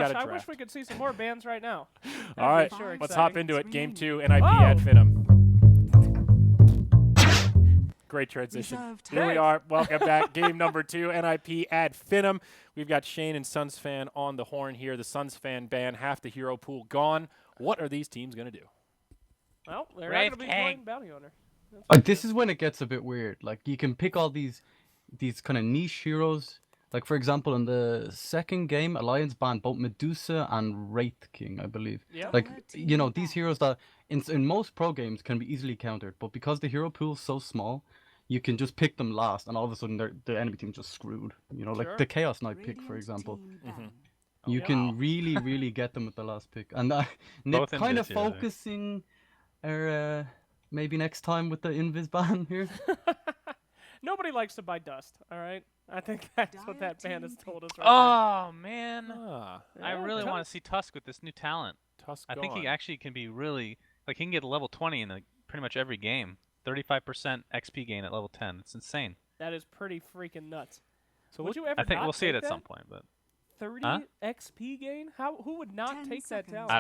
Got a I draft. wish we could see some more bands right now. All right, Sure let's exciting. hop into it. Game 2, NiP Oh! at Finem. Great transition. Here we Thanks. are. Welcome back. Game number 2, NiP at Finem. We've got Shane and Suns fan on the horn here. The Suns fan ban, half the hero pool gone. What are these teams going to do? Well, they're not going to be playing Bounty Hunter. This is when it gets a bit weird. Like, you can pick all these kind of niche heroes. Like, for example, in the second game, Alliance banned both Medusa and Wraith King, I believe. Yep. Like, you know, these heroes that in most pro games can be easily countered, but because the hero pool is so small, you can just pick them last, and all of a sudden the enemy team's just screwed. You know, like the Chaos Knight pick, for example. You can really get them with the last pick. And NiP kind of focusing maybe next time with the Invis ban here. Nobody likes to buy dust, all right? I think that's what that band has told us right Oh, man. I Yeah, really Tusk. want to see Tusk with this new talent. Tusk I think he gone. actually can be really... Like, he can get level 20 in pretty much every game. 35% XP gain at level 10. It's insane. That is pretty freaking nuts. So Would you ever I think not we'll see it take at some that? point, but... 30 Huh? XP gain? Who would not take that talent?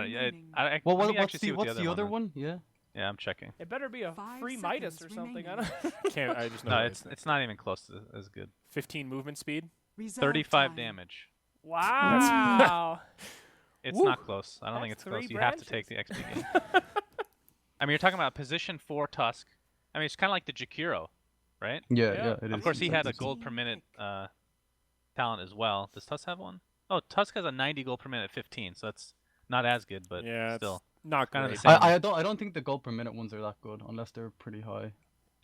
Well, let me what's actually see the, what what's the other is. one? Yeah. Yeah, I'm checking. It better be a 5 free Midas or seconds something. I remaining. don't Can't, I just know No, what it's not even close to as good. 15 movement speed. 35 damage. Wow. It's Woo. not close. I don't think That's it's close. 3 You have to take the XP gain. I mean, you're talking about position 4 Tusk. I mean, it's kind of like the Jakiro, right? Yeah, it is. Of course, he had a Exactly. gold per minute talent as well. Does Tusk have one? Oh, Tusk has a 90 gold per minute at 15, so that's not as good, but Yeah, still. it's not Kinda great. the same. I don't think the gold per minute ones are that good unless they're pretty high.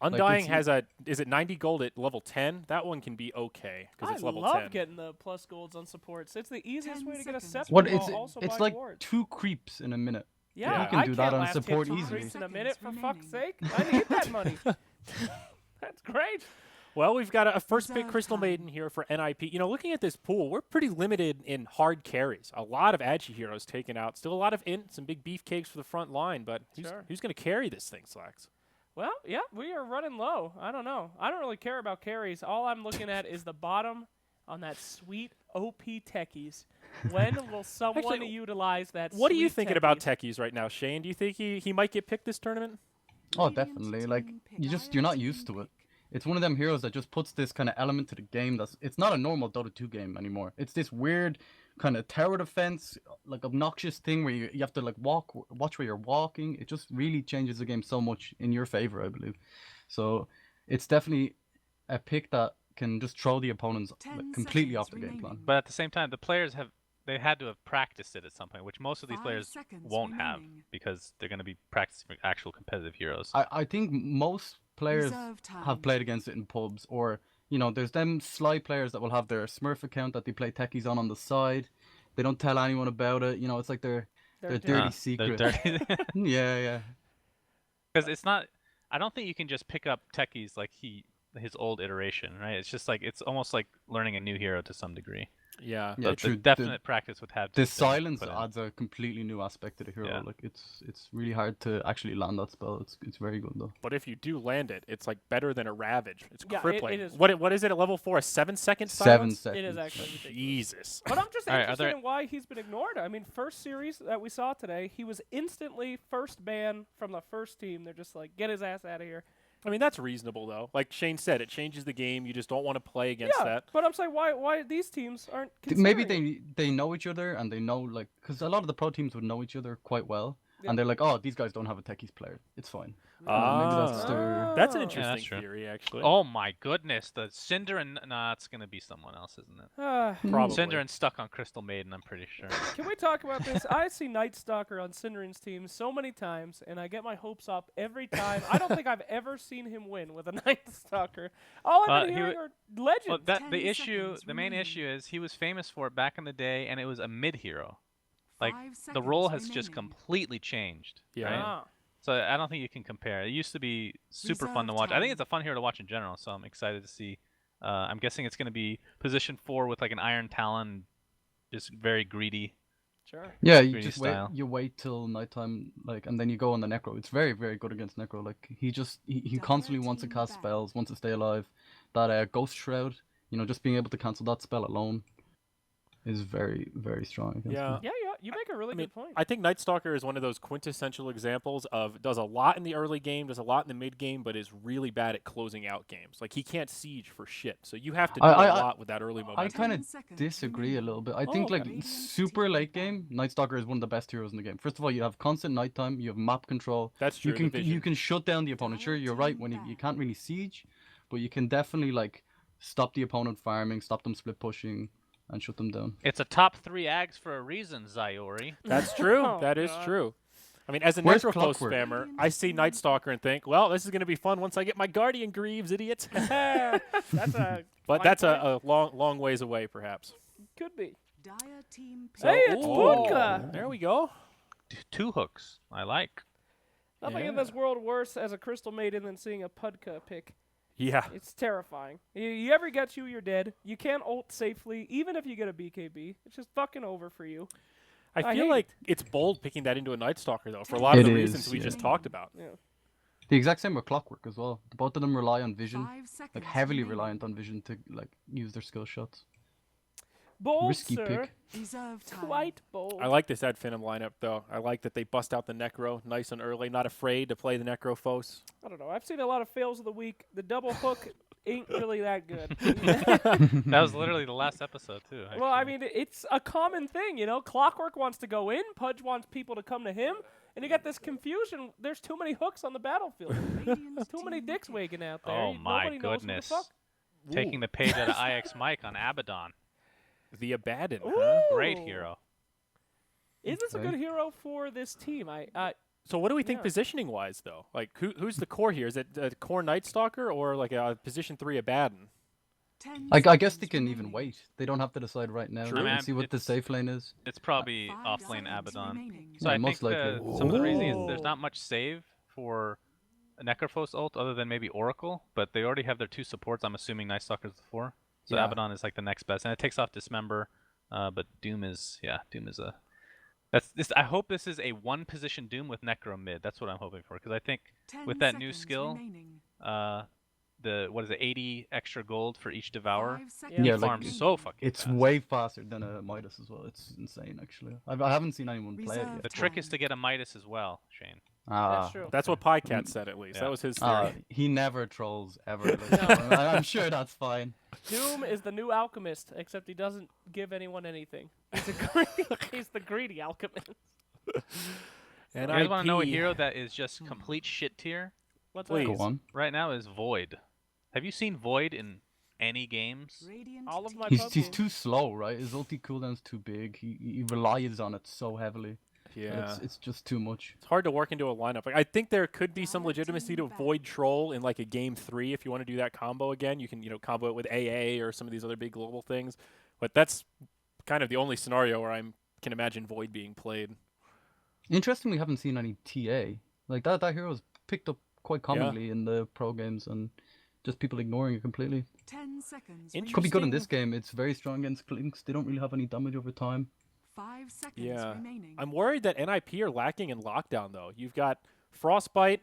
Undying it's- has a, is it 90 gold at level 10? That one can be okay because it's level I love 10. getting the plus golds on supports. It's the easiest 10 way to get a seconds scepter What while it's also it's buying like wards. 2 creeps in a minute. Yeah, You can I do can't that on last support hit 2 easily. creeps in a minute, for Seconds fuck's sake. remaining. I need that money. That's great. Well, we've got a first pick Reserve Crystal time. Maiden here for NiP. You know, looking at this pool, we're pretty limited in hard carries. A lot of Agi heroes taken out. Still a lot of int, some big beefcakes for the front line, but who's going to carry this thing, Slacks? Well, yeah, we are running low. I don't know. I don't really care about carries. All I'm looking at is the bottom on that sweet OP techies. When will someone Actually, utilize that What are you sweet thinking about techies? techies right now, Shane? Do you think he might get picked this tournament? Oh, definitely. Like, you're not used to it. It's one of them heroes that just puts this kind of element to the game it's not a normal Dota 2 game anymore. It's this weird kind of tower defense, like obnoxious thing where you have to like watch where you're walking. It just really changes the game so much in your favor, I believe. So it's definitely a pick that can just throw the opponents 10 like, completely seconds off the game remaining. plan. But at the same time, the players they had to have practiced it at some point, which most of these 5 players seconds won't have remaining. because they're going to be practicing with actual competitive heroes. I think most players Reserve time. have played against it in pubs, or you know, there's them sly players that will have their Smurf account that they play techies on the side. They don't tell anyone about it. You know, it's like their dirty They're secret. dirty. Yeah. Because it's not. I don't think you can just pick up techies like his old iteration, right? It's just like it's almost like learning a new hero to some degree. Yeah. Yeah, The true. definite practice would have to. The silence put in. adds a completely new aspect to the hero. Yeah. Like it's really hard to actually land that spell. It's very good though. But if you do land it, it's like better than a Ravage. It's Yeah, it crippling. is. What is it at level 4? A 7-second 7 silence? seconds. It is actually ridiculous. Jesus. But I'm just All right, are interested there- in why he's been ignored. I mean, first series that we saw today, he was instantly first ban from the first team. They're just like, get his ass out of here. I mean, that's reasonable, though. Like Shane said, it changes the game. You just don't want to play against Yeah, that. but I'm saying why these teams aren't Maybe considering it? they know each other and they know like because a lot of the pro teams would know each other quite well, Yeah. and they're like, oh, these guys don't have a techies player. It's fine. Ah. Maybe that's their. That's an Oh. interesting that's true. theory, actually. Oh my goodness, the Cinder and nah, it's gonna be someone else, isn't it? Probably. Cinder and stuck on Crystal Maiden, I'm pretty sure. Can we talk about this? I see Night Stalker on Cinderin's team so many times, and I get my hopes up every time. I don't think I've ever seen him win with a Night Stalker. All I've been he hearing wa- are legends. Well, the 10 issue, seconds the main remaining. issue is he was famous for it back in the day, and it was a mid hero. Like 5 the seconds role has just remaining. completely changed. Yeah. Right? Ah. So I don't think you can compare. It used to be super fun to Reserve watch. I think time. it's a fun hero to watch in general. So I'm excited to see. I'm guessing it's going to be position 4 with like an Iron Talon, just very greedy. Sure. Yeah, you Greedy just style. wait till nighttime, like, and then you go on the Necro. It's very, very good against Necro. Like, he constantly wants to cast spells, wants to stay alive. That Ghost Shroud, you know, just being able to cancel that spell alone. is very, very strong against Yeah. him. Yeah, you make a really good point. I think Night Stalker is one of those quintessential examples of does a lot in the early game, does a lot in the mid game, but is really bad at closing out games. Like he can't siege for shit, so you have to do a lot with that early momentum. I kind of disagree a little bit. I think like super late game, Night Stalker is one of the best heroes in the game. First of all, you have constant nighttime, you have map control. That's true. You can shut down the opponent. Sure, you're right when you can't really siege, but you can definitely like stop the opponent farming, stop them split pushing, and shut them down. It's a top 3 ags for a reason, Zyori. That's true. Oh, That is God. true. I mean, as a Where's Necrophos Clockwork? spammer, I see Night Stalker and think, well, this is going to be fun once I get my Guardian Greaves, idiots. That's a. But fine that's point. a long ways away, perhaps. Could be. So- Hey, it's Ooh, Vodka. There we go. 2 hooks. I like. Nothing in this world worse as a Crystal Maiden than seeing a Pudka pick. Yeah. It's terrifying. You ever get you're dead. You can't ult safely, even if you get a BKB. It's just fucking over for you. I I feel hate like it's bold picking that into a Night Stalker, though, for a lot of It the is, reasons we yeah. just talked about. Yeah. The exact same with Clockwork as well. Both of them rely on vision, like heavily reliant on vision to like use their skill shots. Bold, Risky sir. pick. Quite bold. I like this Ad Finem lineup, though. I like that they bust out the Necro nice and early, not afraid to play the Necrophos. I don't know. I've seen a lot of fails of the week. The double hook ain't really that good. That was literally the last episode, too. Well, I actually. mean, it's a common thing, you know. Clockwork wants to go in. Pudge wants people to come to him. And you got this confusion. There's too many hooks on the battlefield. Too many dicks wagging out there. Oh, my Nobody knows who the goodness. fuck. Taking the page out of IX Mike on Abaddon. The Abaddon, huh? Great Ooh. hero. Is this a Okay. good hero for this team? So what do we think Yeah. positioning-wise, though? Like, who's the core here? Is it a core Night Stalker or like a position 3 Abaddon? I guess they can even wait. They don't have to decide right now. True. They I can mean, see what the it's- safe lane is. It's probably off-lane Abaddon. So Yeah, I most think likely. some of the reason is Ooh. there's not much save for a Necrophos ult other than maybe Oracle, but they already have their 2 supports. I'm assuming Night Stalker's the 4. So Yeah. Abaddon is like the next best, and it takes off Dismember. But Doom is a. I hope this is a 1-position Doom with Necro mid. That's what I'm hoping for, because I think with that new skill, what is it, 80 extra gold for each Devour. Yeah, Yeah, He like, farms so fucking It's fast. way faster than a Midas as well. It's insane, actually. I haven't seen anyone play it The yet. trick is to get a Midas as well, Shane. That's true. That's what Pycat said, at least. Yeah. That was his theory. He never trolls ever. Like, I'm sure that's fine. Doom is the new alchemist, except he doesn't give anyone anything. He's the greedy alchemist. And You guys want to know a IP. hero that is just complete shit tier? What's Please. that? Go on. Right now is Void. Have you seen Void in any games? All of my He's pub too slow, right? His ulti cooldown's too big. He relies on it so heavily. Yeah. It's just too much. It's hard to work into a lineup. Like, I think there could be some legitimacy to Void Troll in like a game 3 if you want to do that combo again. You can, combo it with AA or some of these other big global things. But that's kind of the only scenario where I can imagine Void being played. Interesting, we haven't seen any TA. Like that hero is picked up quite commonly in the pro games, and just people ignoring it completely. 10 seconds. Could be good in Interesting. this game. It's very strong against Clinks. They don't really have any damage over time. 5 seconds Yeah. remaining. I'm worried that NiP are lacking in lockdown, though. You've got Frostbite,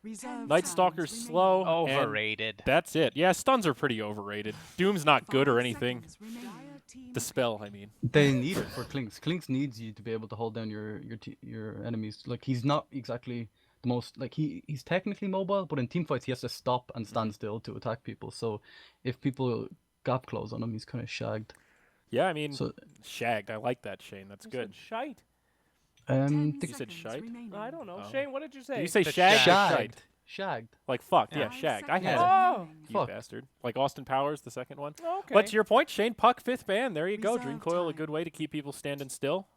Reserve Night times Stalker's remaining. slow. and Overrated. that's it. Yeah, stuns are pretty overrated. Doom's not good or 5 anything. seconds remaining. The spell, I mean. They need it for Clinks. Clinks needs you to be able to hold down your enemies. Like he's not exactly the most like he's technically mobile, but in team fights he has to stop and stand still to attack people. So if people gap close on him, he's kind of shagged. Yeah, I mean, So shagged. I like that, Shane. That's You good. said shite. 10 the You said seconds shite? remaining. I don't know. Oh. Shane, what did you say? Did you say Said shagged? or shagged. shite? Shagged. Like fucked. Yeah, 5 shagged. I had seconds it. Oh. remaining. You Fuck. bastard. Like Austin Powers, the second one. Okay. But to your point, Shane, Puck, 5th ban. There you go. Dream Reserve Coil, a time. good way to keep people standing still.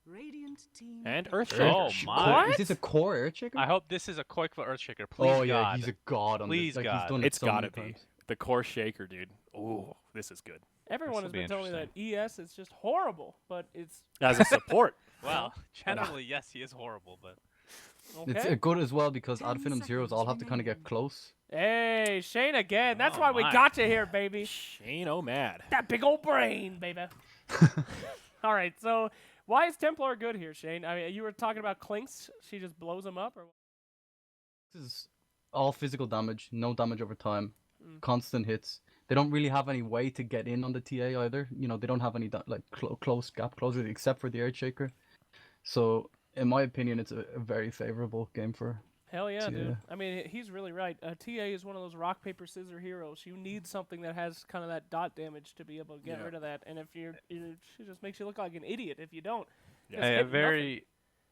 Radiant team And victory. Earthshaker. Oh Sh- my. Is this a core Earthshaker? I hope this is a Koikva Earthshaker. Please, Oh yeah, God. he's a god on Please, this. Like, God. He's done it It's so gotta many be. times. The core shaker, dude. Ooh, this is good. Everyone This has will been be telling me that ES is just horrible, but it's As a support. Well, generally, yes, he is horrible, but okay. It's good as well because 10 Ad Finim's heroes all have to kind of get remaining. close. Hey, Shane again. That's Oh, why we my. got you here, baby. Shane O'Mad. That big old brain, baby. All right, so why is Templar good here, Shane? I mean, you were talking about Clinks. She just blows him up, or This is all physical damage, no damage over time, Mm. constant hits. they don't really have any way to get in on the TA either. You know, they don't have any like close gap closers except for the Earthshaker. So in my opinion, it's a very favorable game for. Hell yeah, TA. dude. I mean, he's really right. TA is one of those rock, paper, scissors heroes. You need something that has kind of that dot damage to be able to get rid of that. And if it just makes you look like an idiot if you don't. Yeah. It's A hitting very,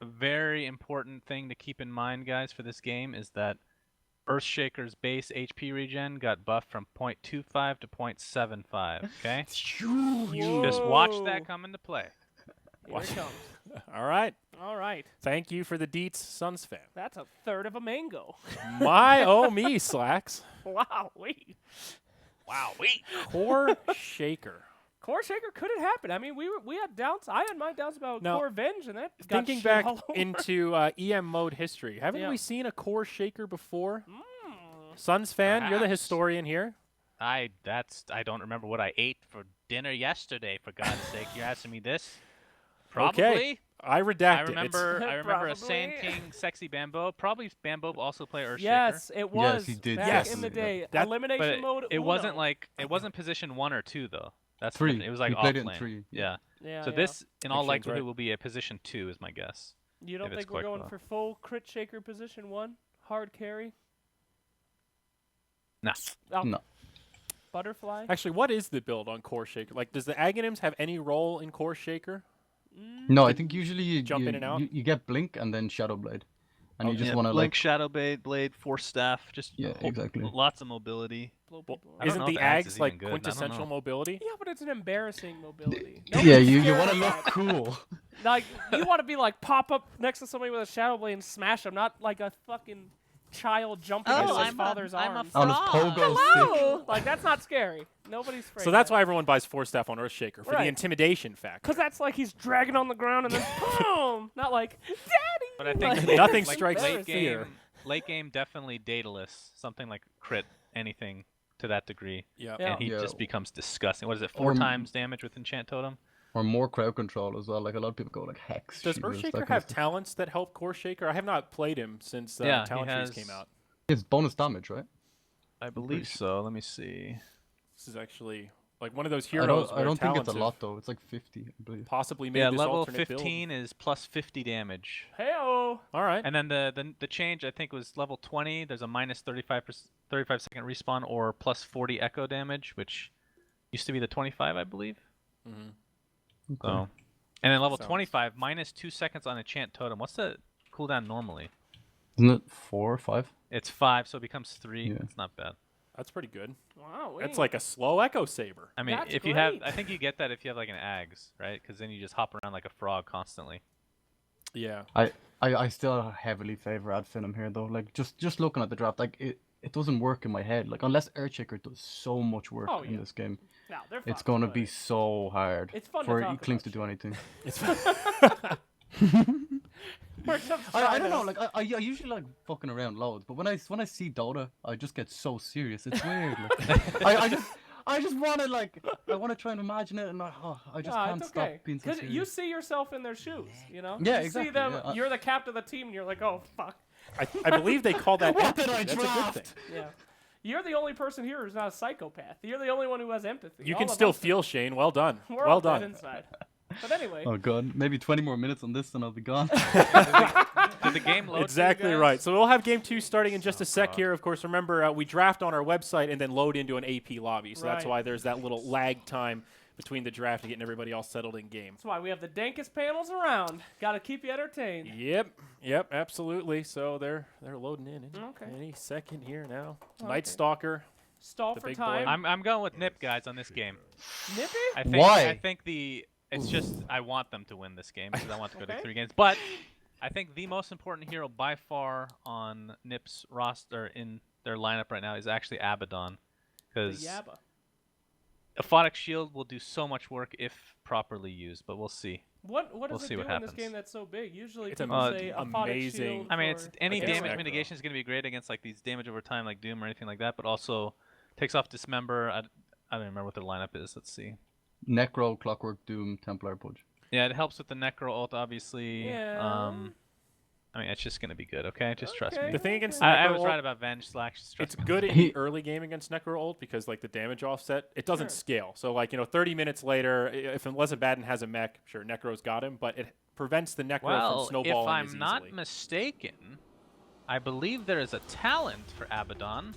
very important thing to keep in mind, guys, for this game is that Earthshaker's base HP regen got buffed from 0.25 to 0.75. Okay, nothing. just watch Whoa. that come into play. Here it comes. All right. All right. Thank you for the deets, Suns fan. That's a third of a mango. Me, Slacks. Wow. Wait. Wow, wait. Core Shaker. Core Shaker could have happened. I mean, we had doubts. I had my doubts about Now, Core Venge, and that got Thinking shit back all over. into EM mode history, haven't Yeah. we seen a Core Shaker before? Suns fan, you're the Perhaps. historian here. I don't remember what I ate for dinner yesterday. For God's sake, you're asking me this? Probably. Okay. I redacted. I It's- remember. I remember a Probably. Sand King, Sexy Bambo. Probably Bambo also play Earthshaker. Yes, it was. he did. Back Yes. in the day. That- Elimination But mode. it wasn't Uno. like it wasn't position 1 or 2 though. That's 3. different. It was like We off played it in lane. 3. Yeah. Yeah, So yeah. this, in all Makes sense, likelihood, right? will be a position 2, is my guess. You don't if it's think we're quick, going though. for full crit shaker position 1? Hard carry? Nah. Oh, No. Butterfly? Actually, what is the build on Core Shaker? Like, does the Aghanims have any role in Core Shaker? No, I think usually you Jump in and out? You get Blink and then Shadow Blade, and you Okay. just Yeah, want to Blink, like. Shadow Blade, Force Staff, just Yeah, exactly. lots of mobility. Blow people I up. don't Isn't know the if Ags Ags is like even good. I don't quintessential know. mobility? Yeah, but it's an embarrassing mobility. Yeah, Nobody's you scared want to of look that. cool. Like, you want to be like, pop up next to somebody with a Shadow Blade and smash them, not like a fucking child jumping into his father's arms. On his pogo stick. Hello! Like, that's not scary. Nobody's afraid So of that's that. why everyone buys Force Staff on Earthshaker, for Right. the intimidation factor. Because that's like he's dragging on the ground and then boom! Not like, Daddy! But I think Like, Nothing it's strikes late embarrassing. fear. game, late game definitely dataless. Something like crit anything to that degree, Yeah. Yeah. and he Yeah. just becomes disgusting. What is it? 4 Or- times damage with Enchant Totem. Or more crowd control as well. Like a lot of people go like Hex. Does Shields, that Earthshaker kind of have stuff. talents that help Core Shaker? I have not played him since Yeah, he Talent Trees has- came out. It's bonus damage, right? I believe so. Let me see. This is actually like one of those I heroes don't. I where don't think it's a talents lot have though. It's like 50, I believe. possibly made Yeah, this level alternate 15 is plus 50 damage. Hey-oh! build. All right. And then the change I think was level 20. There's a minus 35 second respawn or plus 40 echo damage, which used to be the 25, I believe. Mm-hmm. So, and then level Sounds- 25 minus 2 seconds on Enchant Totem. What's the cooldown normally? Isn't it 4 or 5? It's 5, so it becomes 3. Yeah. It's not bad. That's pretty good. Wow, It's wait. like a slow Echo Saber. I mean, That's if you have, great. I think you get that if you have like an Ags, right? Because then you just hop around like a frog constantly. Yeah. I still heavily favor Ad Finem here though. Like just looking at the draft, like it doesn't work in my head. Like unless Earthshaker does so much work Oh, in yeah. this game, No, they're it's fun, gonna but be so hard It's fun to for talk Klings about to do anything. It's we're just I trying don't to- know. Like I usually like fucking around loads, but when I see Dota, I just get so serious. It's weird. Like, I just want to like I want to try and imagine it, and I just Nah, can't it's stop okay. being so Because serious. you see yourself in their shoes, you know? Yeah, you exactly, see them, yeah. you're the captain of the team, and you're like, oh, fuck. I believe they call that What did empathy. I That's a good draft? thing. Yeah. You're the only person here who's not a psychopath. You're the only one who has empathy. You All can of still us feel Shane. Well done. We're well all dead done. inside. But anyway, Oh god, maybe 20 more minutes on this and I'll be gone. Did the game load? for you Exactly guys? right. So we'll have game 2 starting in just a sec here. Of course, remember we draft on our website and then load into an AP lobby. So that's Right. why there's that little lag time between the draft and getting everybody all settled in game. that's why we have the dankest panels around. Got to keep you entertained. Yep, absolutely. So they're loading in Okay. any second here now. Okay. Night Stalker. Stall The for big boy. time. I'm going with NiP guys on this game. Nippy? I think Why? I think it's just I want them to win this game because I want to go Okay. to 3 games. But I think the most important hero by far on NiP's roster in their lineup right now is actually Abaddon, The because Yabba. Aphotic Shield will do so much work if properly used. But we'll see. What We'll does see it what do in this happens. game that's so big? Usually It's people say aphotic amazing. shield I mean, it's for- any Against damage Necro. mitigation is going to be great against like these damage over time like Doom or anything like that. But also takes off Dismember. I don't remember what their lineup is. Let's see. Necro, Clockwork, Doom, Templar, Pudge. Yeah, it helps with the Necro ult, obviously. Yeah. I mean, it's just gonna be good. Okay, just trust me. Okay. The thing against I Necro was ult, right about Venge Slash. Just trust it's me. good in the early game against Necro ult because like the damage offset, it doesn't Sure. scale. So like 30 minutes later, unless Abaddon has a mech, sure Necro's got him, but it prevents the Necro from Well, if snowballing as I'm not easily. mistaken, I believe there is a talent for Abaddon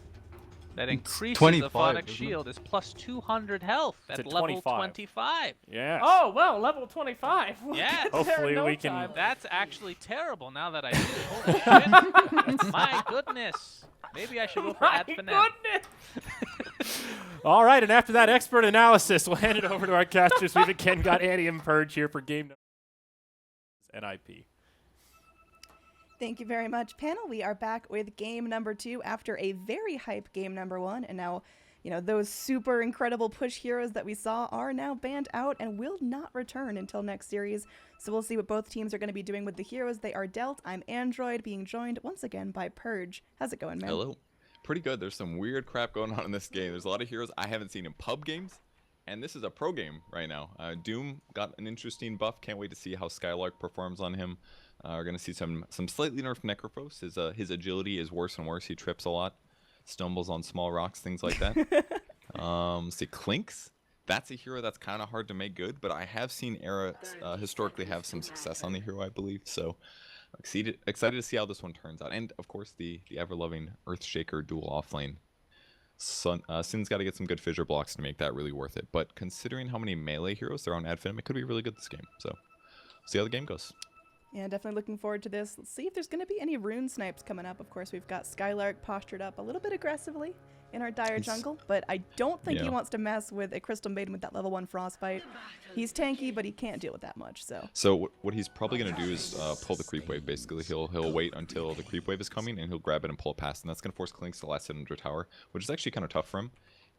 that increases 25, Aphotic isn't it? Shield is plus 200 health It's at at level 25. 25. Yes. Oh, well, level 25. We'll Yes. get there in Hopefully no we can- time. That's actually terrible now that I do it. Holy shit. My goodness. Maybe I should go for My Ad Finem. goodness. All right, and after that expert analysis, we'll hand it over to our casters. We've again got Annie and Purge here for game NiP. Thank you very much, panel. We are back with game number 2 after a very hype game number 1. And now, those super incredible push heroes that we saw are now banned out and will not return until next series. So we'll see what both teams are going to be doing with the heroes they are dealt. I'm Android, being joined once again by Purge. How's it going, man? Hello. Pretty good. There's some weird crap going on in this game. There's a lot of heroes I haven't seen in pub games. And this is a pro game right now. Doom got an interesting buff. Can't wait to see how Skylark performs on him. We're going to see some slightly nerfed Necrophos. His agility is worse and worse. He trips a lot. Stumbles on small rocks, things like that. See, Clinks. That's a hero that's kind of hard to make good. But I have seen Era historically have some success on the hero, I believe. So excited to see how this one turns out. And, of course, the ever-loving Earthshaker dual offlane. Sin's got to get some good fissure blocks to make that really worth it. But considering how many melee heroes there are on Ad Finem, it could be really good this game. So, see how the game goes. Yeah, definitely looking forward to this. Let's see if there's going to be any rune snipes coming up. Of course, we've got Skylark postured up a little bit aggressively in our dire jungle, but I don't think he Yeah. wants to mess with a Crystal Maiden with that level 1 Frostbite. He's tanky, but he can't deal with that much, so. So what he's probably going to do is pull the creep wave, basically. He'll wait until the creep wave is coming, and he'll grab it and pull it past, and that's going to force Clinks to last hit under tower, which is actually kind of tough for him.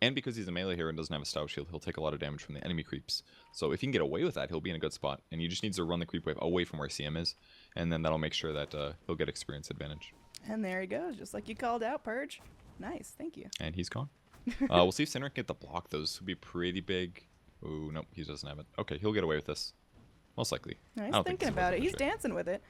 And because he's a melee hero and doesn't have a stout shield, he'll take a lot of damage from the enemy creeps. So if he can get away with that, he'll be in a good spot. And he just needs to run the creep wave away from where CM is, and then that'll make sure that he'll get experience advantage. And there he goes, just like you called out, Purge. Nice, thank you. And he's gone. We'll see if Sinner can get the block. Those would be pretty big. Ooh, nope, he doesn't have it. Okay, he'll get away with this. Most likely. No, I he's don't think thinking this is about worth it. He's fissure. dancing with it.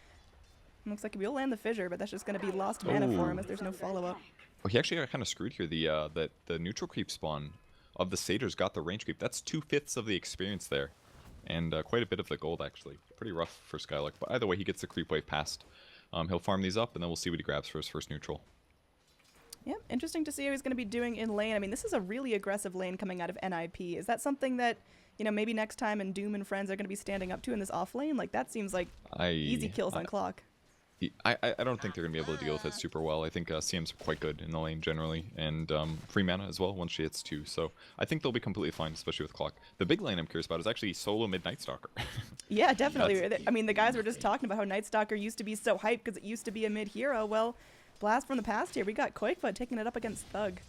Looks like he'll land the fissure, but that's just going to be lost mana for him if there's no follow-up. Well, he actually got kind of screwed here. The neutral creep spawn of the satyrs got the range creep. That's 2/5 of the experience there, and quite a bit of the gold actually. Pretty rough for Skylark, but either way, he gets the creep wave past. He'll farm these up, and then we'll see what he grabs for his first neutral. Yeah, interesting to see how he's going to be doing in lane. I mean, this is a really aggressive lane coming out of NiP. Is that something that, maybe next time and Doom and friends are going to be standing up to in this off lane? Like, that seems like easy kills on clock. I don't think they're going to be able to deal with it super well. I think CM's quite good in the lane generally, and free mana as well once she hits 2. So I think they'll be completely fine, especially with clock. The big lane I'm curious about is actually solo mid-Night Stalker. Yeah, definitely. I mean, the guys were just talking about how Night Stalker used to be so hyped because it used to be a mid-hero. Well, blast from the past here. We got Quakefoot taking it up against Thug.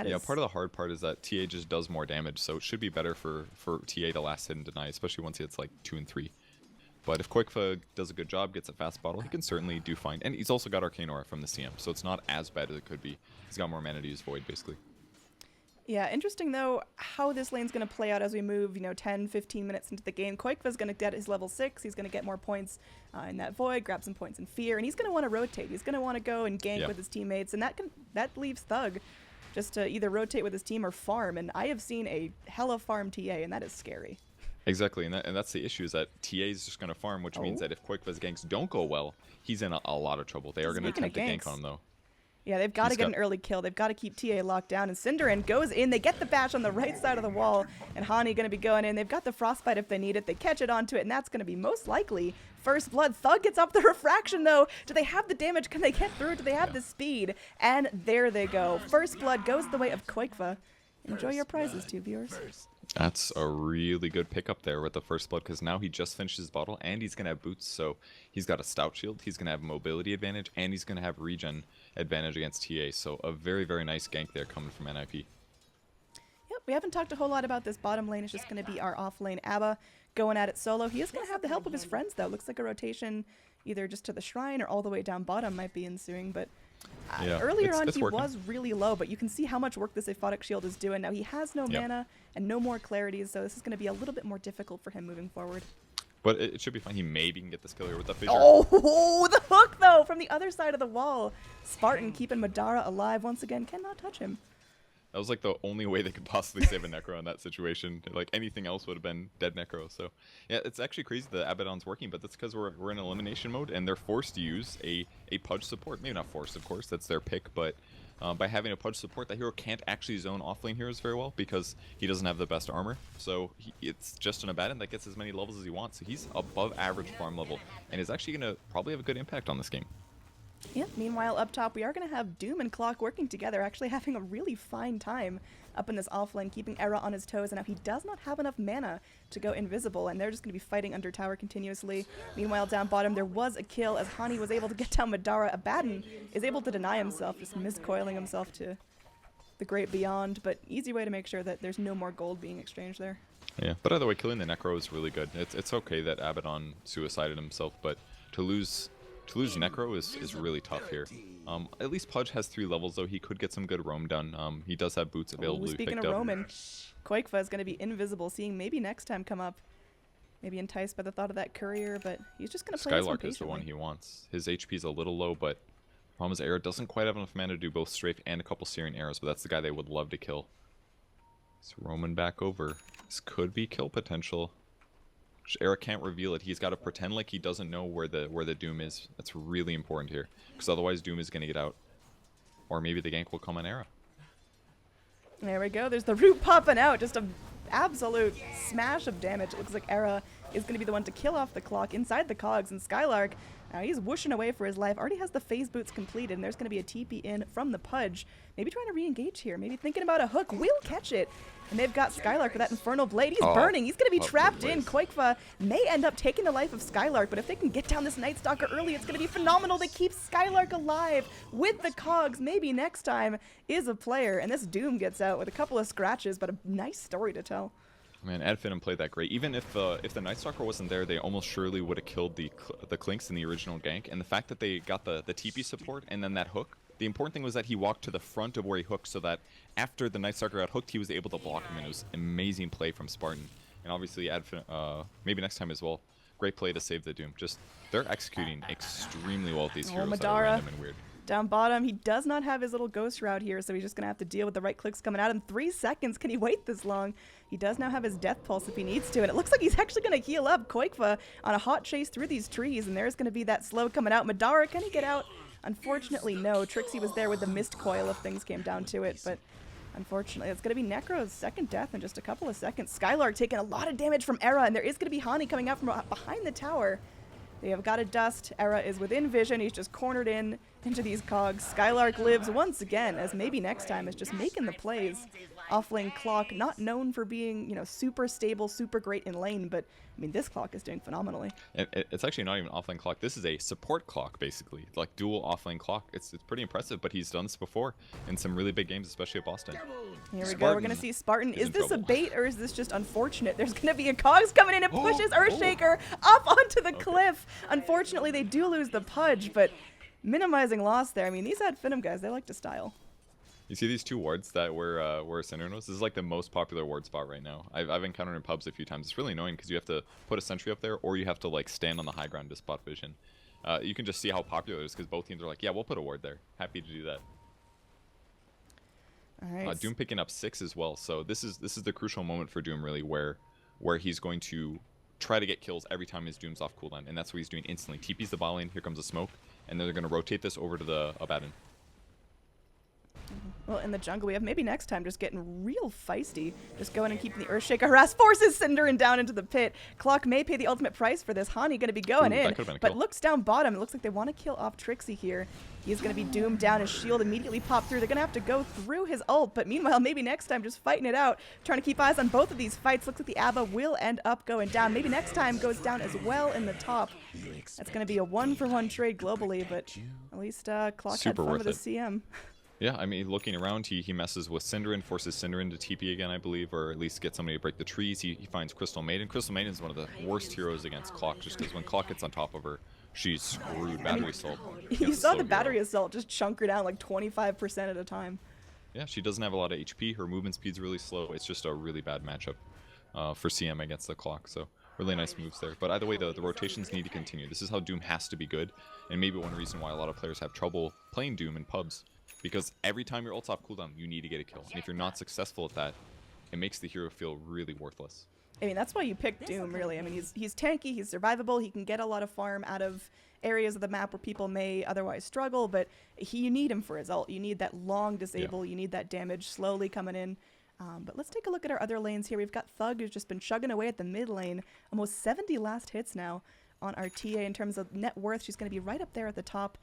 Yeah, part of the hard part is that TA just does more damage, so it should be better for TA to last hit and deny, especially once he hits like 2 and 3. But if Quickfa does a good job, gets a fast bottle, he can certainly do fine. And he's also got Arcane Aura from the CM, so it's not as bad as it could be. He's got more mana to use Void, basically. Yeah, interesting, though, how this lane's going to play out as we move, 10, 15 minutes into the game. Quakefa's going to get his level 6. He's going to get more points in that Void, grab some points in Fear, and he's going to want to rotate. He's going to want to go and gank with his teammates, and that leaves Thug just to either rotate with his team or farm. And I have seen a hella farm TA, and that is scary. Exactly, and that's the issue, is that TA is just going to farm, which means that if Quickfa's ganks don't go well, he's in a lot of trouble. They are going to attempt to gank on him, though. Yeah, they've got to get an early kill. They've got to keep TA locked down. And Cinderin goes in. They get the bash on the right side of the wall. And Hani going to be going in. They've got the Frostbite if they need it. They catch it onto it, and that's going to be most likely first blood. Thug gets up the refraction, though. Do they have the damage? Can they get through? Do they have the speed? And there they go. First blood goes the way of Quakefa. Enjoy your prizes, too, viewers. That's a really good pickup there with the first blood, because now he just finished his bottle, and he's going to have boots, so he's got a stout shield, he's going to have mobility advantage, and he's going to have regen advantage against TA, so a very, very nice gank there coming from NiP. Yep, we haven't talked a whole lot about this bottom lane. It's just going to be our off lane Abba going at it solo. He is going to have the help of his friends, though. Looks like a rotation either just to the shrine or all the way down bottom might be ensuing, but earlier on he was really low, but you can see how much work this Aphotic Shield is doing. Now he has no mana and no more clarities, so this is going to be a little bit more difficult for him moving forward. But it should be fine. He maybe can get this kill here with the fissure. Oh, the hook, though, from the other side of the wall. Spartan keeping Madara alive once again. Cannot touch him. That was like the only way they could possibly save a Necro in that situation. Like anything else would have been dead Necro. So yeah, it's actually crazy that Abaddon's working, but that's because we're in elimination mode and they're forced to use a Pudge support. Maybe not forced, of course, that's their pick, but by having a Pudge support, that hero can't actually zone offlane heroes very well because he doesn't have the best armor. So it's just an Abaddon that gets as many levels as he wants. So he's above average farm level and is actually going to probably have a good impact on this game. Yep. Meanwhile, up top, we are going to have Doom and Clock working together, actually having a really fine time up in this offlane, keeping Era on his toes, and now he does not have enough mana to go invisible, and they're just going to be fighting under tower continuously. Meanwhile, down bottom, there was a kill as Hani was able to get down Madara. Abaddon is able to deny himself, just miscoiling himself to the great beyond, but easy way to make sure that there's no more gold being exchanged there. Yeah, but either way, killing the Necro is really good. It's okay that Abaddon suicided himself, but to lose Necro is really tough here. At least Pudge has 3 levels, though. He could get some good roam done. He does have boots available to be picked up. Speaking of roaming, Quakefa is going to be invisible, seeing maybe next time come up. Maybe enticed by the thought of that courier, but he's just going to play this one Skylark is the one patiently. he wants. His HP is a little low, but the problem is Era doesn't quite have enough mana to do both Strafe and a couple Searing Arrows, but that's the guy they would love to kill. He's roaming back over. This could be kill potential. Era can't reveal it. He's got to pretend like he doesn't know where the Doom is. That's really important here, because otherwise Doom is going to get out. Or maybe the gank will come on Era. There we go. There's the root popping out. Just an absolute smash of damage. It looks like Era is going to be the one to kill off the Clock inside the cogs, and Skylark, he's whooshing away for his life. Already has the phase boots completed, and there's going to be a TP in from the Pudge. Maybe trying to re-engage here. Maybe thinking about a hook. Will catch it. And they've got Skylark with that Infernal Blade. He's burning. He's going to be trapped in. Quakefa may end up taking the life of Skylark, but if they can get down this Night Stalker early, it's going to be phenomenal. They keep Skylark alive with the cogs. Maybe next time is a player. And this Doom gets out with a couple of scratches, but a nice story to tell. Man, Finem played that great. Even if the Night Stalker wasn't there, they almost surely would have killed the Clinks in the original gank. And the fact that they got the TP support and then that hook, the important thing was that he walked to the front of where he hooked so that after the Night Stalker got hooked, he was able to block him. And it was amazing play from Spartan. And obviously, maybe next time as well. Great play to save the Doom. Just, they're executing extremely well with these heroes that are random and weird. Down bottom, he does not have his little ghost route here, so he's just going to have to deal with the right clicks coming out in 3 seconds. Can he wait this long? He does now have his death pulse if he needs to, and it looks like he's actually going to heal up Quakefa on a hot chase through these trees, and there's going to be that slow coming out. Madara, can he get out? Unfortunately, no. Trixie was there with the mist coil if things came down to it, but unfortunately, it's going to be Necro's second death in just a couple of seconds. Skylark taking a lot of damage from Era, and there is going to be Hani coming out from behind the tower. They have got a dust. Era is within vision. He's just cornered into these cogs. Skylark lives once again, as maybe next time is just making the plays. Offlane Clock, not known for being, super stable, super great in lane, but I mean, this Clock is doing phenomenally. It's actually not even offlane Clock. This is a support Clock, basically. Like dual offlane Clock. It's pretty impressive, but he's done this before in some really big games, especially at Boston. Here we go. We're going to see Spartan. Is this a bait or is this just unfortunate? There's going to be a cogs coming in and pushes Earthshaker up onto the cliff. Unfortunately, they do lose the Pudge, but minimizing loss there. I mean, these ad Finem guys, they like to style. You see these 2 wards that were Cinder Nose? This is like the most popular ward spot right now. I've encountered in pubs a few times. It's really annoying because you have to put a sentry up there or you have to like stand on the high ground to spot vision. You can just see how popular it is because both teams are like, yeah, we'll put a ward there. Happy to do that. All right. Doom picking up 6 as well. So this is the crucial moment for Doom really where he's going to try to get kills every time his Doom's off cooldown. And that's what he's doing instantly. TP's the bot lane. Here comes a smoke. And then they're going to rotate this over to the Abaddon. Well, in the jungle, we have maybe next time just getting real feisty. Just going and keeping the Earthshaker harass, forces Cinderin down into the pit. Clock may pay the ultimate price for this. Hani going to be going in, but looks down bottom. It looks like they want to kill off Trixie here. He's going to be doomed down. His shield immediately popped through. They're going to have to go through his ult, but meanwhile, maybe next time just fighting it out. Trying to keep eyes on both of these fights. Looks like the Abba will end up going down. Maybe next time goes down as well in the top. That's going to be a 1-for-1 trade globally, but at least Clock had fun with the CM. Yeah, I mean, looking around, he messes with Cinderin, forces Cinderin to TP again, I believe, or at least get somebody to break the trees. He finds Crystal Maiden. Crystal Maiden is one of the worst heroes against Clock, just because when Clock gets on top of her, she's screwed. Battery assault. You saw the battery assault just chunk her down like 25% at a time. Yeah, she doesn't have a lot of HP. Her movement speed's really slow. It's just a really bad matchup for CM against the Clock. So Really nice moves there. But either way, the rotations need to continue. This is how Doom has to be good, and maybe one reason why a lot of players have trouble playing Doom in pubs. Because every time your ult's off cooldown, you need to get a kill. And if you're not successful at that, it makes the hero feel really worthless. I mean, that's why you pick Doom, really. I mean, he's tanky, he's survivable, he can get a lot of farm out of areas of the map where people may otherwise struggle, but you need him for his ult. You need that long disable, you need that damage slowly coming in. But let's take a look at our other lanes here. We've got Thug, who's just been chugging away at the mid lane. Almost 70 last hits now on our TA in terms of net worth. She's going to be right up there at the top.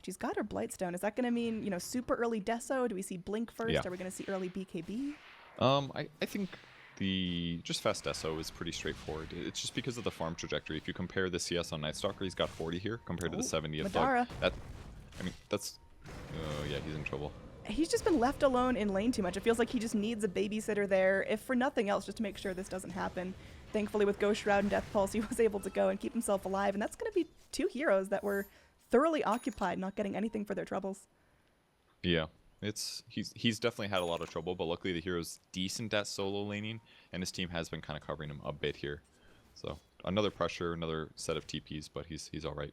She's got her Blightstone. Is that going to mean, you know, super early Deso? Do we see Blink first? Yeah. Are we going to see early BKB? I think the just fast Deso is pretty straightforward. It's just because of the farm trajectory. If you compare the CS on Night Stalker, he's got 40 here compared to the 70 of Thug. That's... yeah, he's in trouble. He's just been left alone in lane too much. It feels like he just needs a babysitter there, if for nothing else, just to make sure this doesn't happen. Thankfully, with Ghost Shroud and Death Pulse, he was able to go and keep himself alive, and that's going to be two heroes that were thoroughly occupied, not getting anything for their troubles. Yeah, he's definitely had a lot of trouble, but luckily the hero's decent at solo laning, and his team has been kind of covering him a bit here. So another pressure, another set of TPs, but he's all right.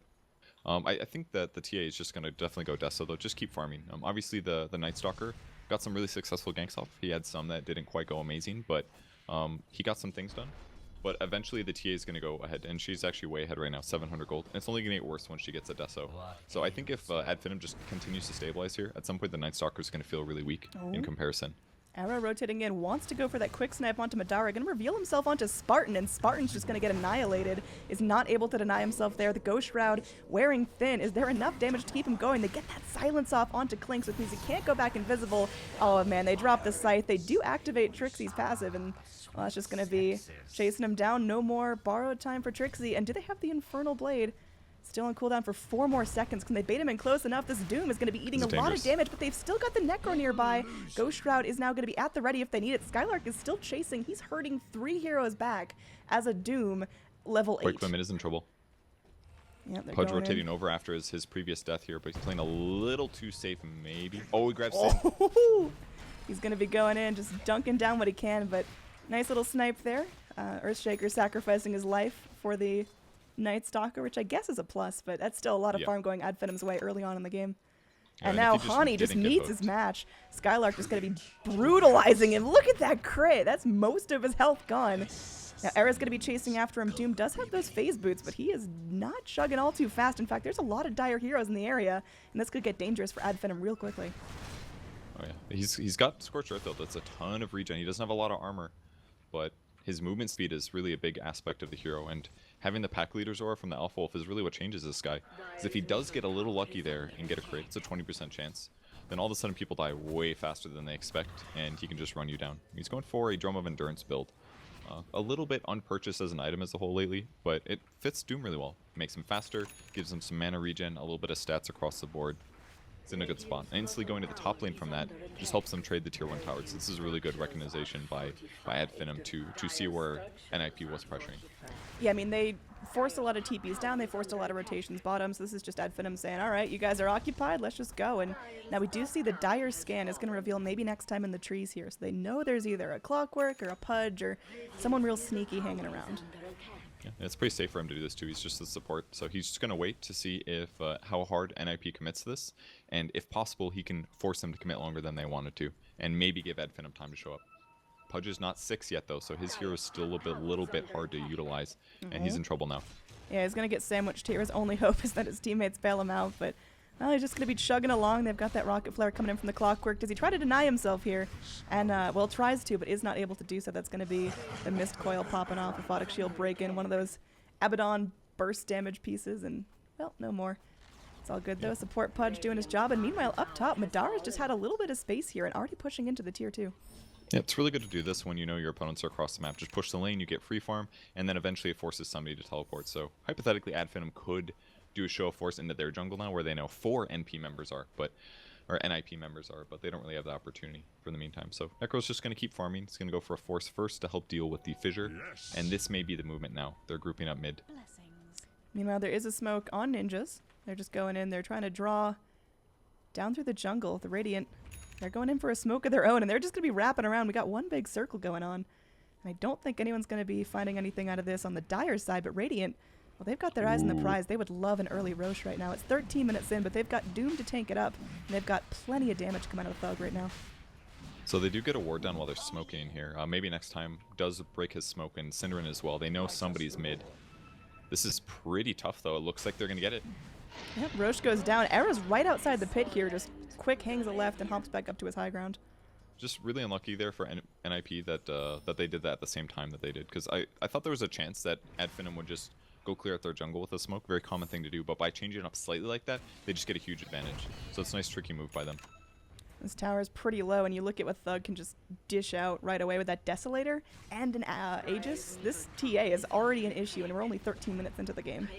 I think that the TA is just going to definitely go Deso, though. Just keep farming. Obviously, the Night Stalker got some really successful ganks off. He had some that didn't quite go amazing, but he got some things done. But eventually, the TA is going to go ahead, and she's actually way ahead right now, 700 gold. And it's only going to get worse once she gets a Deso. So I think if Finem just continues to stabilize here, at some point the Night Stalker is going to feel really weak in comparison. Arrow rotating in, wants to go for that quick snipe onto Madara, going to reveal himself onto Spartan, and Spartan's just going to get annihilated, is not able to deny himself there. The Ghost Shroud wearing thin. Is there enough damage to keep him going? They get that silence off onto Clinks, which means he can't go back invisible. Oh man, they drop the Scythe. They do activate Trixie's passive, and well, that's just going to be chasing him down. No more borrowed time for Trixie, and do they have the Infernal Blade? Still on cooldown for 4 more seconds. Can they bait him in close enough? This Doom is going to be eating a lot of damage, but they've still got the Necro nearby. Ghost Shroud is now going to be at the ready if they need it. Skylark is still chasing. He's hurting 3 heroes back as a Doom level 8. Quick Women is in trouble. Yep, Pudge rotating over after his previous death here, but he's playing a little too safe, maybe. Oh, he grabs Sin. He's going to be going in, just dunking down what he can, but nice little snipe there. Earthshaker sacrificing his life for the Night Stalker, which I guess is a plus, but that's still a lot of farm going Ad Finem's way early on in the game. And now Hani just needs his match. Skylark just going to be brutalizing him. Look at that crit. That's most of his health gone. Now Era's going to be chasing after him. Doom does have those phase boots, but he is not chugging all too fast. In fact, there's a lot of dire heroes in the area, and this could get dangerous for Ad Finem real quickly. Oh yeah, he's got Scorched Earth though. That's a ton of regen. He doesn't have a lot of armor, but his movement speed is really a big aspect of the hero, and having the pack leader's aura from the Alpha Wolf is really what changes this guy. Because if he does get a little lucky there and get a crit, it's a 20% chance, then all of a sudden people die way faster than they expect, and he can just run you down. He's going for a Drum of Endurance build. A little bit unpurchased as an item as a whole lately, but it fits Doom really well. Makes him faster, gives him some mana regen, a little bit of stats across the board. It's in a good spot. And instantly going to the top lane from that just helps them trade the tier 1 towers. This is a really good recognition by Ad Finem to see where NiP was pressuring. Yeah, I mean, they forced a lot of TPs down, they forced a lot of rotations bottom, so this is just Ad Finem saying, alright, you guys are occupied, let's just go. And now we do see the dire scan is going to reveal maybe next time in the trees here, so they know there's either a Clockwork or a Pudge or someone real sneaky hanging around. Yeah, it's pretty safe for him to do this too. He's just the support, so he's just going to wait to see if how hard NiP commits to this, and if possible, he can force them to commit longer than they wanted to, and maybe give Ad Finem time to show up. Pudge is not 6 yet though, so his hero is still a little bit hard to utilize, and he's in trouble now. Yeah, he's going to get sandwiched here. His only hope is that his teammates bail him out, but well, he's just going to be chugging along. They've got that rocket flare coming in from the Clockwork. Does he try to deny himself here? And, well, tries to, but is not able to do so. That's going to be the Mist Coil popping off, Aphotic Shield break in, one of those Abaddon burst damage pieces, and, well, no more. It's all good, though. Support Pudge doing his job, and meanwhile, up top, Madara's just had a little bit of space here and already pushing into the tier 2. Yeah, it's really good to do this when you know your opponents are across the map. Just push the lane, you get free farm, and then eventually it forces somebody to teleport. So, hypothetically, Ad Finem could do a show of force into their jungle now, where they know 4 NP members are, or NiP members are, but they don't really have the opportunity for the meantime. So Necro's just going to keep farming. He's going to go for a force first to help deal with the fissure, and this may be the movement now. They're grouping up mid. Meanwhile, there is a smoke on ninjas. They're just going in. They're trying to draw down through the jungle. The Radiant, they're going in for a smoke of their own, and they're just going to be wrapping around. We got one big circle going on. And I don't think anyone's going to be finding anything out of this on the Dire side, but Radiant, well, they've got their eyes on the prize. They would love an early Roche right now. It's 13 minutes in, but they've got Doom to tank it up, and they've got plenty of damage coming out of Thug right now. So they do get a ward down while they're smoking in here. Maybe next time does break his smoke, and Cinderin as well. They know somebody's mid. This is pretty tough, though. It looks like they're going to get it. Yep, Roche goes down. Era's right outside the pit here, just quick hangs a left and hops back up to his high ground. Just really unlucky there for NiP that that they did that at the same time that they did. Because I thought there was a chance that Finem would just go clear out their jungle with a smoke. Very common thing to do. But by changing it up slightly like that, they just get a huge advantage. So it's a nice tricky move by them. This tower is pretty low, and you look at what Thug can just dish out right away with that Desolator and an Aegis. This TA is already an issue, and we're only 13 minutes into the game.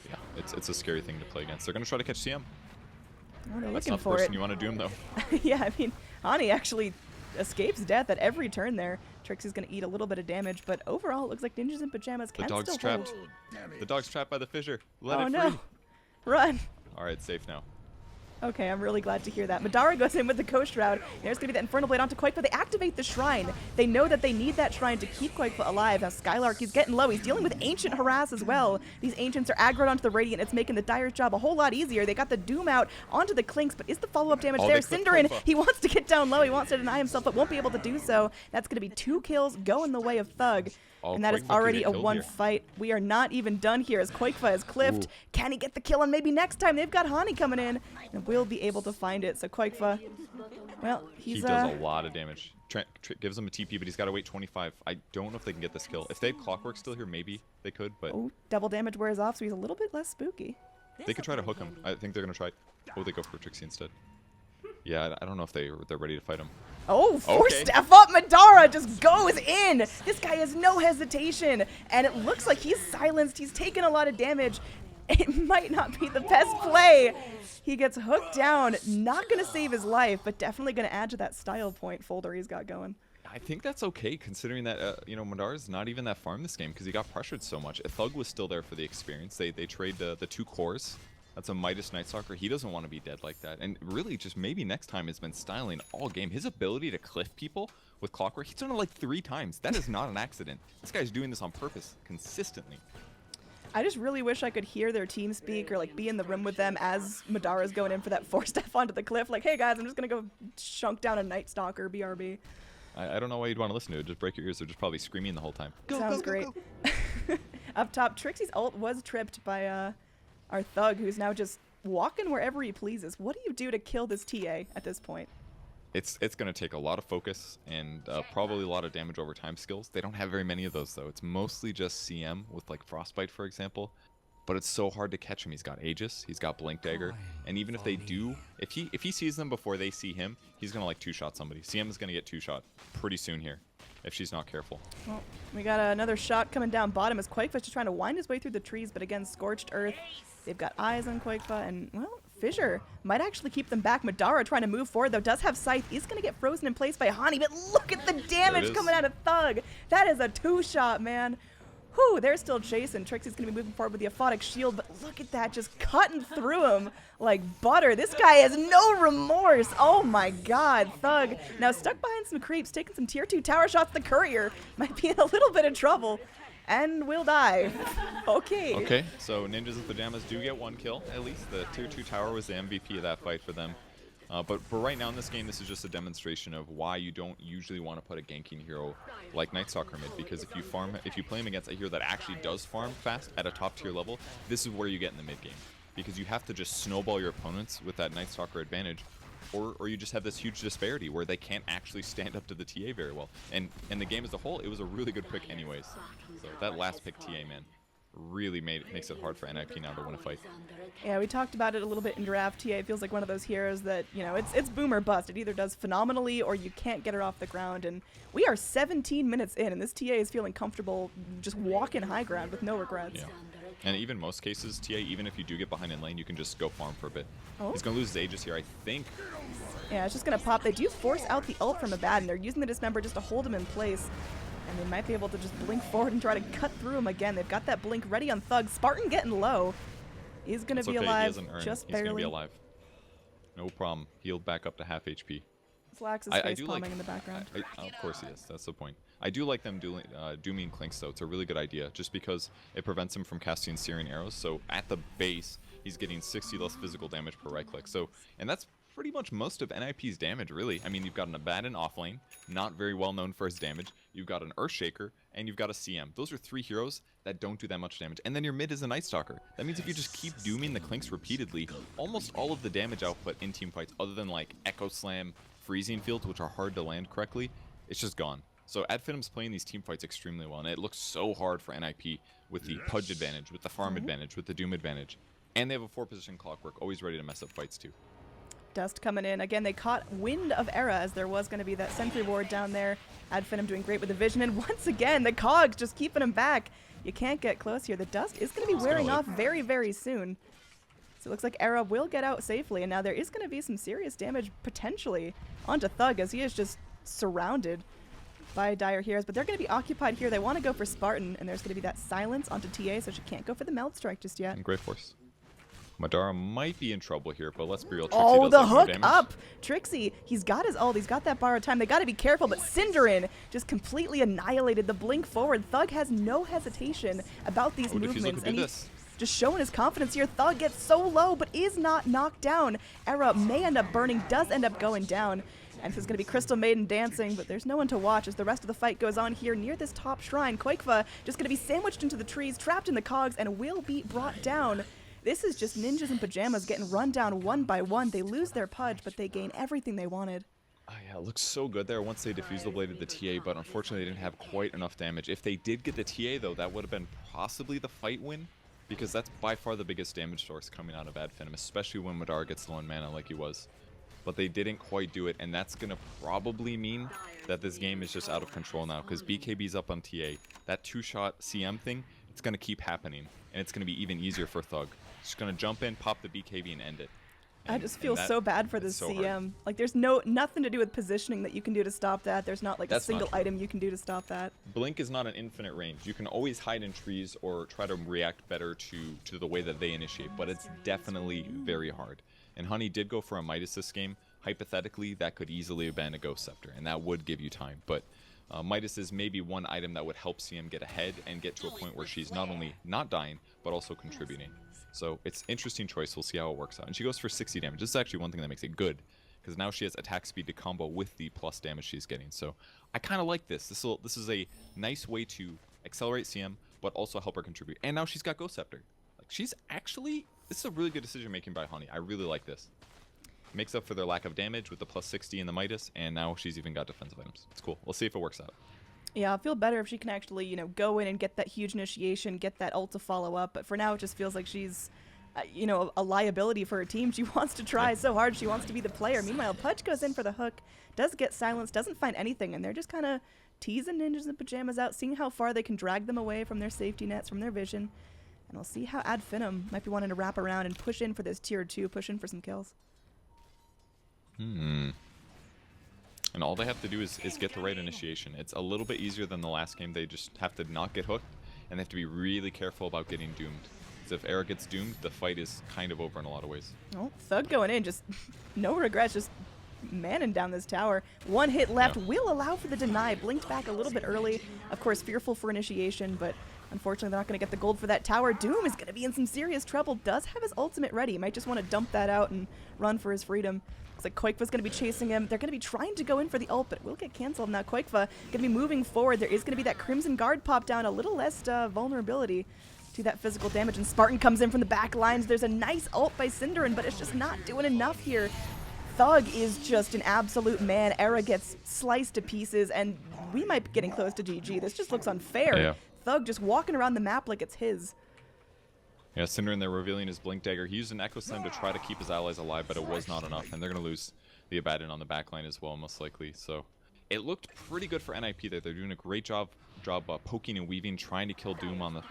Yeah, it's a scary thing to play against. They're going to try to catch CM. Oh, they're That's looking not the for person it. you want to doom, though. Yeah, I mean, Hani actually escapes death at every turn there. Trixie's going to eat a little bit of damage, but overall it looks like Ninjas in Pajamas The can dog's still trapped. hold. The dog's trapped by the fissure. Let Oh it free. no. Run. All right, safe now. Okay, I'm really glad to hear that. Madara goes in with the Ghost Shroud. There's going to be that Infernal Blade onto Koikfa. They activate the Shrine. They know that they need that Shrine to keep Koikfa alive. Now Skylark, he's getting low. He's dealing with Ancient Harass as well. These Ancients are aggroed onto the Radiant. It's making the Dire's job a whole lot easier. They got the Doom out onto the Clinks, but is the follow-up damage there? They clip Cinderin, Koikfa. he wants to get down low. He wants to deny himself, but won't be able to do so. That's going to be 2 kills going the way of Thug. Oh, And that is Koikfa could already get a killed one here. fight. We are not even done here as Koikfa is clipped. Ooh. Can he get the kill? And maybe next time they've got Hani coming in and we'll be able to find it. So Koikfa, well, He he's does a lot of damage. Trent gives him a TP, but he's got to wait 25. I don't know if they can get this kill. If they had Clockwork still here, maybe they could, but oh, double damage wears off, so he's a little bit less spooky. they could try to hook him. I think they're going to try. Oh, they go for Trixie instead. Yeah, I don't know if they're ready to fight him. Oh, force Okay. staff up. Madara just goes in. This guy has no hesitation. And it looks like he's silenced. He's taken a lot of damage. It might not be the best play. He gets hooked down. Not going to save his life, but definitely going to add to that style point folder he's got going. I think that's okay, considering that, you know, Madar's not even that far in this game because he got pressured so much. If Thug was still there for the experience, they trade the 2 cores. That's a Midas Night Stalker. He doesn't want to be dead like that. And really, just maybe next time has been styling all game. His ability to cliff people with Clockwork, he's done it like 3 times. That is not an accident. This guy's doing this on purpose, consistently. I just really wish I could hear their team speak or like be in the room with them as Madara's going in for that force staff onto the cliff. Like, hey guys, I'm just going to go chunk down a Night Stalker, BRB. I don't know why you'd want to listen to it. Just break your ears. They're just probably screaming the whole time. Sounds great. Up top, Trixie's ult was tripped by our Thug, who's now just walking wherever he pleases. What do you do to kill this TA at this point? It's going to take a lot of focus and probably a lot of damage over time skills. They don't have very many of those, though. It's mostly just CM with, like, Frostbite, for example. But it's so hard to catch him. He's got Aegis, he's got Blink Dagger, and even if they do, if he sees them before they see him, he's going to, like, 2-shot somebody. CM is going to get 2-shot pretty soon here if she's not careful. Well, we got another shot coming down bottom as Koikfa's just trying to wind his way through the trees, but again, Scorched Earth. They've got eyes on Koikfa, and, well, Fissure might actually keep them back. Madara trying to move forward, though, does have Scythe. He's going to get frozen in place by Hani, but look at the damage coming out of Thug. That is a 2-shot, man. Whew, they're still chasing. Trixie's going to be moving forward with the Aphotic Shield, but look at that, just cutting through him like butter. This guy has no remorse. Oh my god, Thug. Now stuck behind some creeps, taking some tier 2 tower shots. The Courier might be in a little bit of trouble and will die. Okay. Okay, so Ninjas in Pajamas do get 1 kill, at least. The tier 2 tower was the MVP of that fight for them. But for right now in this game, this is just a demonstration of why you don't usually want to put a ganking hero like Night Stalker mid, because if you play him against a hero that actually does farm fast at a top tier level, this is where you get in the mid game, because you have to just snowball your opponents with that Night Stalker advantage, or you just have this huge disparity where they can't actually stand up to the TA very well. And in the game as a whole, it was a really good pick anyways. So that last pick TA, man, really makes it hard for NiP now to win a fight. Yeah, we talked about it a little bit in draft. TA feels like one of those heroes that, you know, it's boom or bust. It either does phenomenally or you can't get her off the ground. And we are 17 minutes in, and this TA is feeling comfortable just walking high ground with no regrets. Yeah. And even most cases, TA, even if you do get behind in lane, you can just go farm for a bit. Oh. He's going to lose his Aegis here, I think. Yeah, it's just going to pop. They do force out the ult from Abaddon. They're using the Dismember just to hold him in place. And they might be able to just blink forward and try to cut through him again. They've got that blink ready on Thug. Spartan getting low. He's going to be Okay, alive he hasn't earned. just He's going to barely. be alive. No problem. Healed back up to half HP. Slax is I face do palming like in the background. of course he is. That's the point. I do like them dooming Clinks though. It's a really good idea, just because it prevents him from casting Searing Arrows. So at the base, he's getting 60 less physical damage per right click. So, and that's pretty much most of NiP's damage, really. I mean, you've got an Abaddon offlane, not very well known for his damage. You've got an Earthshaker, and you've got a CM. Those are 3 heroes that don't do that much damage. And then your mid is a Night Stalker. That means if you just keep dooming the Clinks repeatedly, almost all of the damage output in team fights, other than like Echo Slam, Freezing Fields, which are hard to land correctly, it's just gone. So Finem's playing these team fights extremely well, and it looks so hard for NiP with the Pudge advantage, with the farm advantage, with the Doom advantage. And they have a 4-position Clockwork, always ready to mess up fights too. Dust coming in. Again, they caught wind of Era as there was going to be that sentry ward down there. Finem doing great with the vision, and once again, the Cogs just keeping him back. You can't get close here. The Dust is going to be wearing off very, very soon. So it looks like Era will get out safely, and now there is going to be some serious damage potentially onto Thug as he is just surrounded by Dire Heroes, but they're going to be occupied here. They want to go for Spartan, and there's going to be that silence onto TA, so she can't go for the Meld Strike just yet. And Great Force. Madara might be in trouble here, but let's be real. Trixie does the like more hook damage. up! Trixie, he's got his ult, he's got that borrowed time. They got to be careful, but Cinderin just completely annihilated the blink forward. Thug has no hesitation about these movements, and he's just showing his confidence here. Thug gets so low, but is not knocked down. Era may end up burning, does end up going down. And this is going to be Crystal Maiden dancing, but there's no one to watch as the rest of the fight goes on here near this top shrine. Quakeva just going to be sandwiched into the trees, trapped in the cogs, and will be brought down. This is just ninjas in pajamas getting run down one by one. They lose their Pudge, but they gain everything they wanted. Oh, yeah, it looks so good there once they defused the blade of the TA, but unfortunately they didn't have quite enough damage. If they did get the TA, though, that would have been possibly the fight win, because that's by far the biggest damage source coming out of Finem, especially when Madara gets low on mana like he was. But they didn't quite do it, and that's going to probably mean that this game is just out of control now, because BKB's up on TA. That 2-shot CM thing, it's going to keep happening, and it's going to be even easier for Thug. Just going to jump in, pop the BKB, and end it. I just feel so bad for this CM. Like, there's nothing to do with positioning that you can do to stop that. There's not like a single item you can do to stop that. Blink is not an infinite range. You can always hide in trees or try to react better to the way that they initiate, but it's definitely very hard. And Honey did go for a Midas this game. Hypothetically, that could easily have been a Ghost Scepter, and that would give you time. But Midas is maybe one item that would help CM get ahead and get to a point where she's not only not dying, but also contributing. So it's interesting choice. We'll see how it works out. And she goes for 60 damage. This is actually one thing that makes it good, because now she has attack speed to combo with the plus damage she's getting. So I kind of like this. This is a nice way to accelerate CM, but also help her contribute. And now she's got Ghost Scepter. Like, she's actually, this is a really good decision making by Honey. I really like this. Makes up for their lack of damage with the plus 60 in the Midas, and now she's even got defensive items. It's cool. We'll see if it works out. Yeah, I'll feel better if she can actually, you know, go in and get that huge initiation, get that ult to follow up. But for now, it just feels like she's, you know, a liability for her team. She wants to try so hard. She wants to be the player. Meanwhile, Pudge goes in for the hook, does get silenced, doesn't find anything, and they're just kind of teasing ninjas in pajamas out, seeing how far they can drag them away from their safety nets, from their vision. And we'll see how Finem might be wanting to wrap around and push in for this tier 2, push in for some kills. And all they have to do is get the right initiation. It's a little bit easier than the last game. They just have to not get hooked, and they have to be really careful about getting doomed. Because if Era gets doomed, the fight is kind of over in a lot of ways. Oh, Thug going in, just no regrets, just manning down this tower. One hit left, will allow for the deny. Blinked back a little bit early. Of course, fearful for initiation, but unfortunately they're not going to get the gold for that tower. Doom is going to be in some serious trouble. Does have his ultimate ready. Might just want to dump that out and run for his freedom. Looks like Quakeva's going to be chasing him. They're going to be trying to go in for the ult, but it will get canceled. Now Quakeva going to be moving forward. There is going to be that Crimson Guard pop down, a little less vulnerability to that physical damage. And Spartan comes in from the back lines. There's a nice ult by Cinderin, but it's just not doing enough here. Thug is just an absolute man. Era gets sliced to pieces, and we might be getting close to GG. This just looks unfair. Yeah. Thug just walking around the map like it's his. Yeah, Cinderin there revealing his Blink Dagger. He used an Echo Slam to try to keep his allies alive, but it was not enough, and they're going to lose the Abaddon on the backline as well, most likely. So it looked pretty good for NiP there. They're doing a great job poking and weaving, trying to kill Doom on the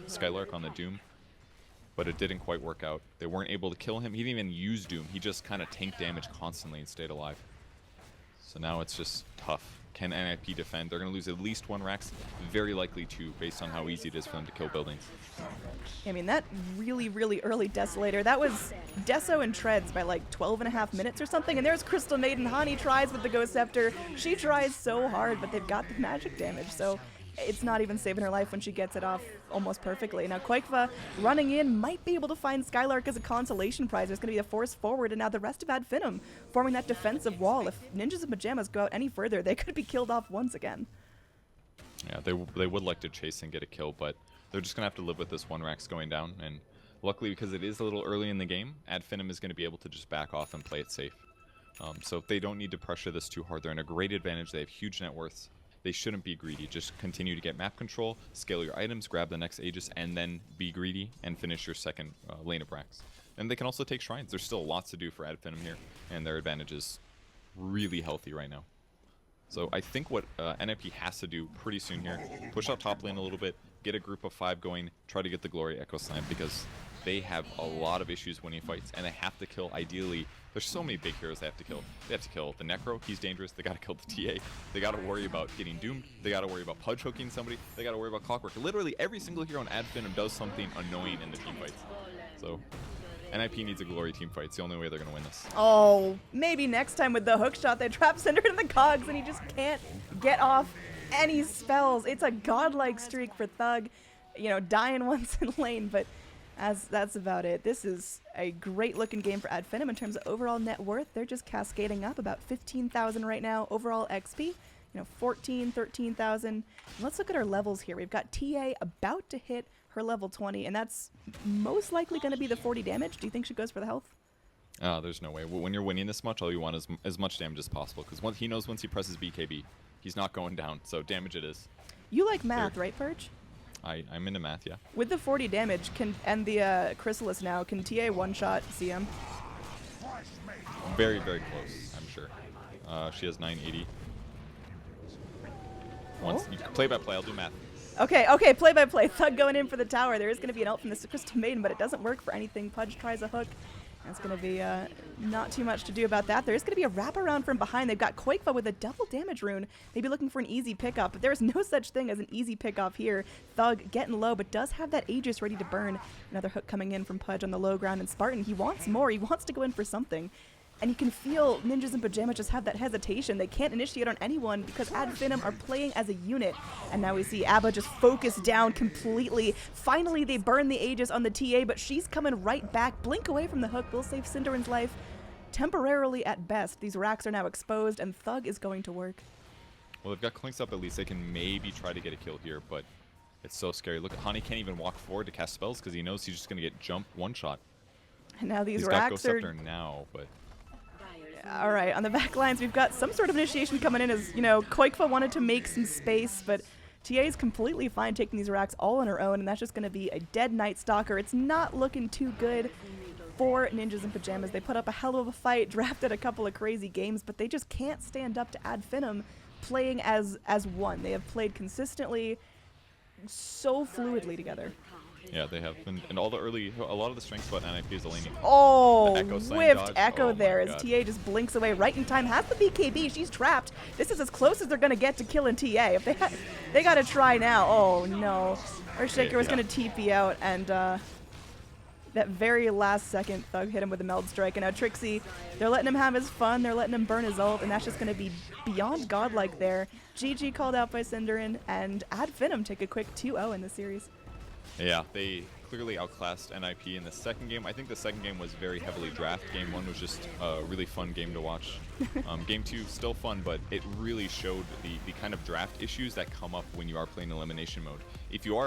Skylark on the Doom, but it didn't quite work out. They weren't able to kill him. He didn't even use Doom. He just kind of tanked damage constantly and stayed alive. So now it's just tough Can NiP defend? They're going to lose at least 1 Rax, very likely 2, based on how easy it is for them to kill buildings. I mean, that really, really early Desolator, that was Deso and Treads by like 12.5 minutes or something, and there's Crystal Maiden. Hani tries with the Ghost Scepter. She tries so hard, but they've got the magic damage, so it's not even saving her life when she gets it off almost perfectly. Now, Quakefa running in might be able to find Skylark as a consolation prize. There's going to be a force forward, and now the rest of Ad Finem forming that defensive wall. If Ninjas in Pajamas go out any further, they could be killed off once again. Yeah, they would like to chase and get a kill, but they're just going to have to live with this 1 Rax going down. And luckily, because it is a little early in the game, Ad Finem is going to be able to just back off and play it safe. So they don't need to pressure this too hard. They're in a great advantage. They have huge net worths. They shouldn't be greedy. Just continue to get map control, scale your items, grab the next Aegis, and then be greedy and finish your second lane of Rax. And they can also take Shrines. There's still lots to do for Ad Finem here, and their advantage is really healthy right now. So I think what NiP has to do pretty soon here, push out top lane a little bit, get a group of 5 going, try to get the Glory Echo Slam, because they have a lot of issues winning fights, and they have to kill, ideally, there's so many big heroes they have to kill. They have to kill the Necro, he's dangerous, they gotta kill the TA, they gotta worry about getting doomed, they gotta worry about Pudge hooking somebody, they gotta worry about Clockwork. Literally every single hero on Ad Finem does something annoying in the team fights. So NiP needs a Glory team fight. It's the only way they're gonna win this. Oh, maybe next time with the hook shot, they trap Cinder in the cogs and he just can't get off any spells. It's a godlike streak for Thug, you know, dying once in lane, but that's about it. This is a great looking game for Ad Finem in terms of overall net worth. They're just cascading up about 15,000 right now. Overall XP, you know, 14, 13,000. Let's look at our levels here. We've got TA about to hit her level 20, and that's most likely going to be the 40 damage. Do you think she goes for the health? There's no way. When you're winning this much, all you want is as much damage as possible, because he knows once he presses BKB, he's not going down, so damage it is. You like math, right, Purge? I'm into math, yeah. With the 40 damage and the Chrysalis now, can TA one-shot CM? Very, very close, I'm sure. She has 980. Once you play by play, I'll do math. Okay, play by play. Thug going in for the tower. There is going to be an ult from the Crystal Maiden, but it doesn't work for anything. Pudge tries a hook. That's going to be not too much to do about that. There is going to be a wraparound from behind. They've got Quakefa with a double damage rune. Maybe looking for an easy pickup, but there is no such thing as an easy pickoff here. Thug getting low, but does have that Aegis ready to burn. Another hook coming in from Pudge on the low ground, and Spartan, he wants more. He wants to go in for something. And you can feel Ninjas in Pajamas just have that hesitation. They can't initiate on anyone because Ad Finem are playing as a unit. And now we see Abba just focus down completely. Finally, they burn the Aegis on the TA, but she's coming right back. Blink away from the hook will save Cinderen's life temporarily at best. These racks are now exposed, and Thug is going to work. Well, they've got Clinks up at least. They can maybe try to get a kill here, but it's so scary. Look, Hani can't even walk forward to cast spells because he knows he's just going to get jump one-shot. And now these He's got racks Ghost are... Scepter now, but... All right, on the back lines, we've got some sort of initiation coming in as, you know, Quakefa wanted to make some space, but TA is completely fine taking these racks all on her own, and that's just going to be a dead Night Stalker. It's not looking too good for Ninjas in Pajamas. They put up a hell of a fight, drafted a couple of crazy games, but they just can't stand up to Ad Finem playing as one. They have played consistently, so fluidly together. Yeah, they have. And all the early, a lot of the strengths about NiP is the laning. Oh, The Echo Slam whiffed dodge. Echo Oh there my as God. TA just blinks away right in time. Has the BKB. She's trapped. This is as close as they're going to get to killing TA. If they got to try now. Oh, no. Earthshaker was going to TP out, and that very last second, Thug hit him with a Meld Strike. And now Trixie, they're letting him have his fun. They're letting him burn his ult, and that's just going to be beyond godlike there. GG called out by Cinderen, and Ad Finem take a quick 2-0 in the series. Yeah, they clearly outclassed NiP in the second game. I think the second game was very heavily draft. Game 1 was just a really fun game to watch. Game 2, still fun, but it really showed the kind of draft issues that come up when you are playing elimination mode. If you are